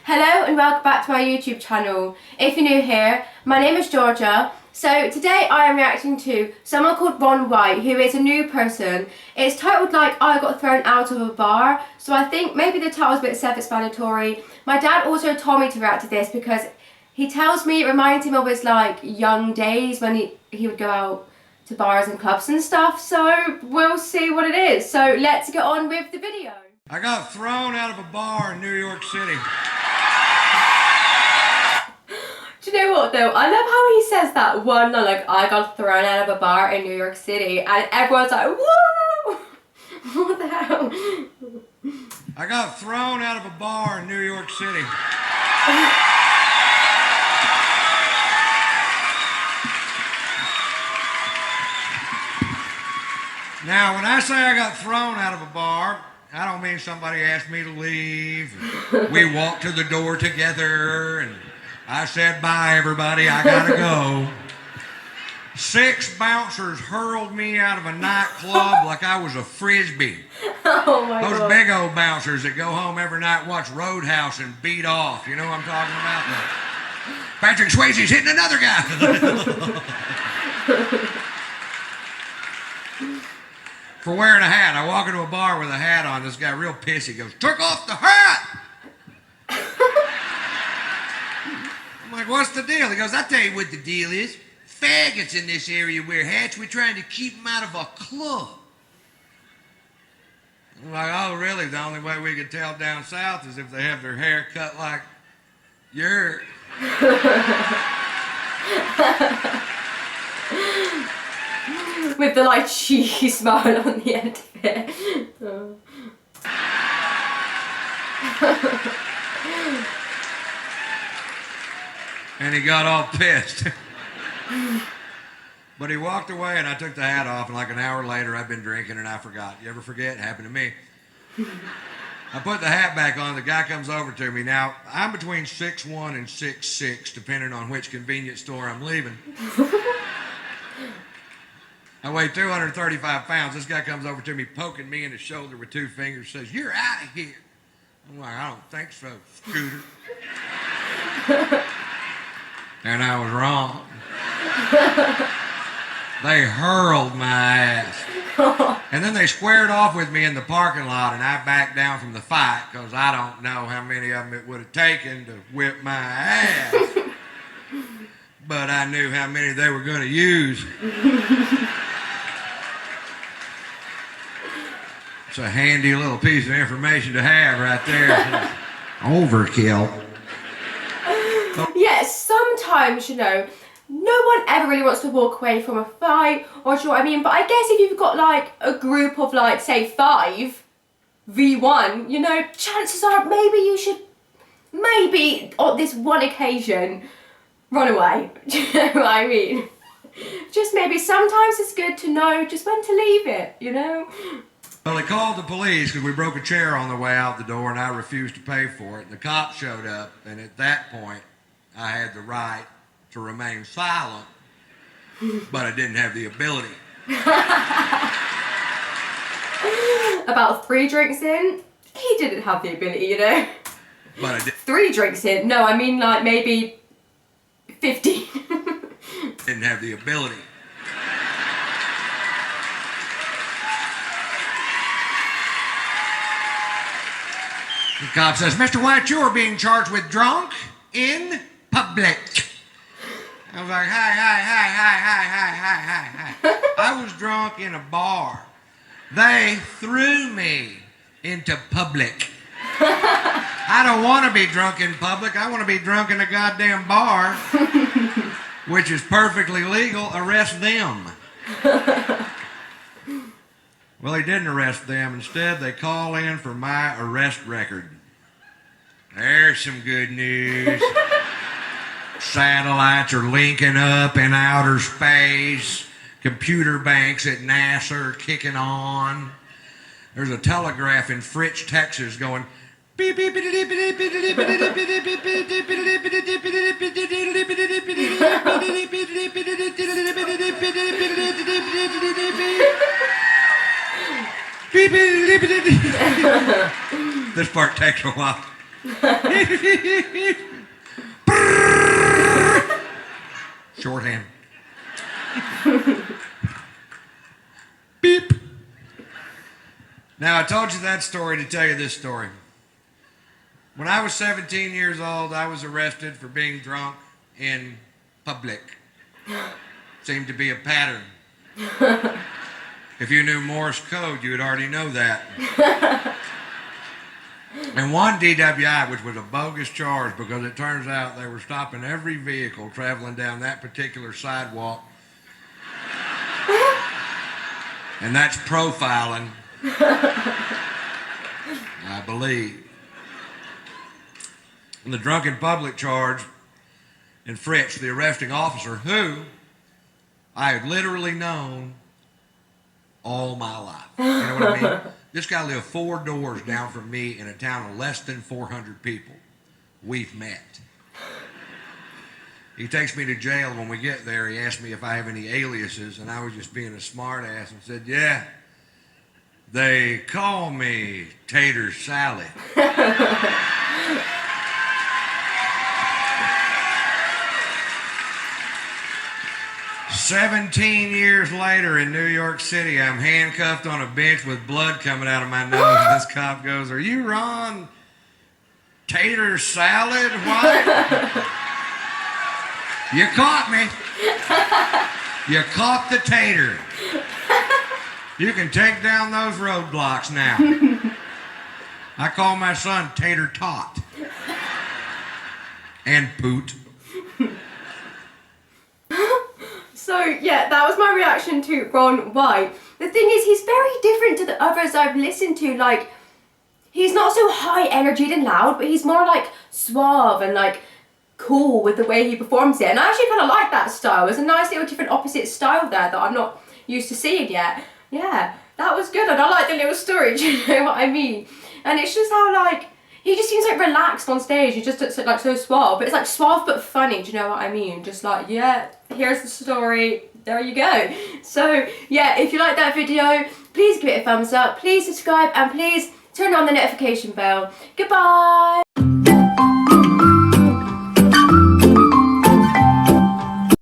Hello and welcome back to my YouTube channel. If you're new here, my name is Georgia. So today I am reacting to someone called Ron White, who is a new person. It's titled like I got thrown out of a bar, so I think maybe the title's a bit self-explanatory. My dad also told me to react to this because he tells me it reminds him of his like young days when he would go out to bars and clubs and stuff, so we'll see what it is. So let's get on with the video. I got thrown out of a bar in New York City. Do you know what though? I love how he says that one line, like, I got thrown out of a bar in New York City, and everyone's like, whoa! What the hell? I got thrown out of a bar in New York City. Now, when I say I got thrown out of a bar, I don't mean somebody asked me to leave. We walked to the door together, and I said, bye, everybody, I gotta go. 6 bouncers hurled me out of a nightclub like I was a frisbee. Oh my God. Those big old bouncers that go home every night, watch Roadhouse, and beat off. You know what I'm talking about? Patrick Swayze's hitting another guy. For wearing a hat. I walk into a bar with a hat on. This guy real pissy goes, took off the hat! I'm like, what's the deal? He goes, I'll tell you what the deal is. Faggots in this area wear hats. We're trying to keep them out of a club. I'm like, oh, really? The only way we can tell down south is if they have their hair cut like yours. With the like cheeky smile on the end of it. Oh. And he got all pissed. But he walked away and I took the hat off, and like an hour later I've been drinking and I forgot. You ever forget? It happened to me. I put the hat back on, the guy comes over to me. Now, I'm between 6'1" and 6'6", depending on which convenience store I'm leaving. I weigh 235 pounds. This guy comes over to me, poking me in the shoulder with 2 fingers, says, you're out of here. I'm like, I don't think so, Scooter. And I was wrong. They hurled my ass. And then they squared off with me in the parking lot, and I backed down from the fight because I don't know how many of them it would have taken to whip my ass. But I knew how many they were going to use. It's a handy little piece of information to have right there. Overkill. Yes, sometimes, you know, no one ever really wants to walk away from a fight, or do you know what I mean? But I guess if you've got like a group of like, say 5v1, you know, chances are maybe you should, maybe on this one occasion, run away. Do you know what I mean? Just maybe sometimes it's good to know just when to leave it, you know? Well, they called the police because we broke a chair on the way out the door and I refused to pay for it. And the cops showed up, and at that point, I had the right to remain silent, but I didn't have the ability. About 3 drinks in, he didn't have the ability, you know? But I did. 3 drinks in? No, I mean like maybe 15. Didn't have the ability. The cop says, Mr. White, you are being charged with drunk in public. I was like, hi. I was drunk in a bar. They threw me into public. I don't want to be drunk in public. I want to be drunk in a goddamn bar, which is perfectly legal. Arrest them. Well, they didn't arrest them. Instead, they call in for my arrest record. There's some good news. Satellites are linking up in outer space. Computer banks at NASA are kicking on. There's a telegraph in Fritch, Texas going beep beep beep beep beep beep beep beep beep. This part takes a while. Shorthand. Beep. Now, I told you that story to tell you this story. When I was 17 years old, I was arrested for being drunk in public. Seemed to be a pattern. If you knew Morse code, you would already know that. And one DWI, which was a bogus charge because it turns out they were stopping every vehicle traveling down that particular sidewalk. And that's profiling, I believe. And the drunken public charge infringed the arresting officer, who I had literally known all my life. You know what I mean? This guy lived 4 doors down from me in a town of less than 400 people. We've met. He takes me to jail. When we get there, he asked me if I have any aliases, and I was just being a smart ass and said, yeah, they call me Tater Salad. 17 years later in New York City, I'm handcuffed on a bench with blood coming out of my nose, and this cop goes, "Are you Ron Tater Salad White?" You caught me. You caught the tater. You can take down those roadblocks now. I call my son Tater Tot. And Poot. So, yeah, that was my reaction to Ron White. The thing is, he's very different to the others I've listened to. Like, he's not so high energied and loud, but he's more like suave and like cool with the way he performs it. And I actually kind of like that style. There's a nice little different opposite style there that I'm not used to seeing yet. Yeah, that was good. And I like the little story, do you know what I mean? And it's just how, like, he just seems like relaxed on stage. He just looks like so suave, but it's like suave but funny. Do you know what I mean? Just like, yeah, here's the story. There you go. So yeah, if you like that video, please give it a thumbs up. Please subscribe and please turn on the notification bell. Goodbye.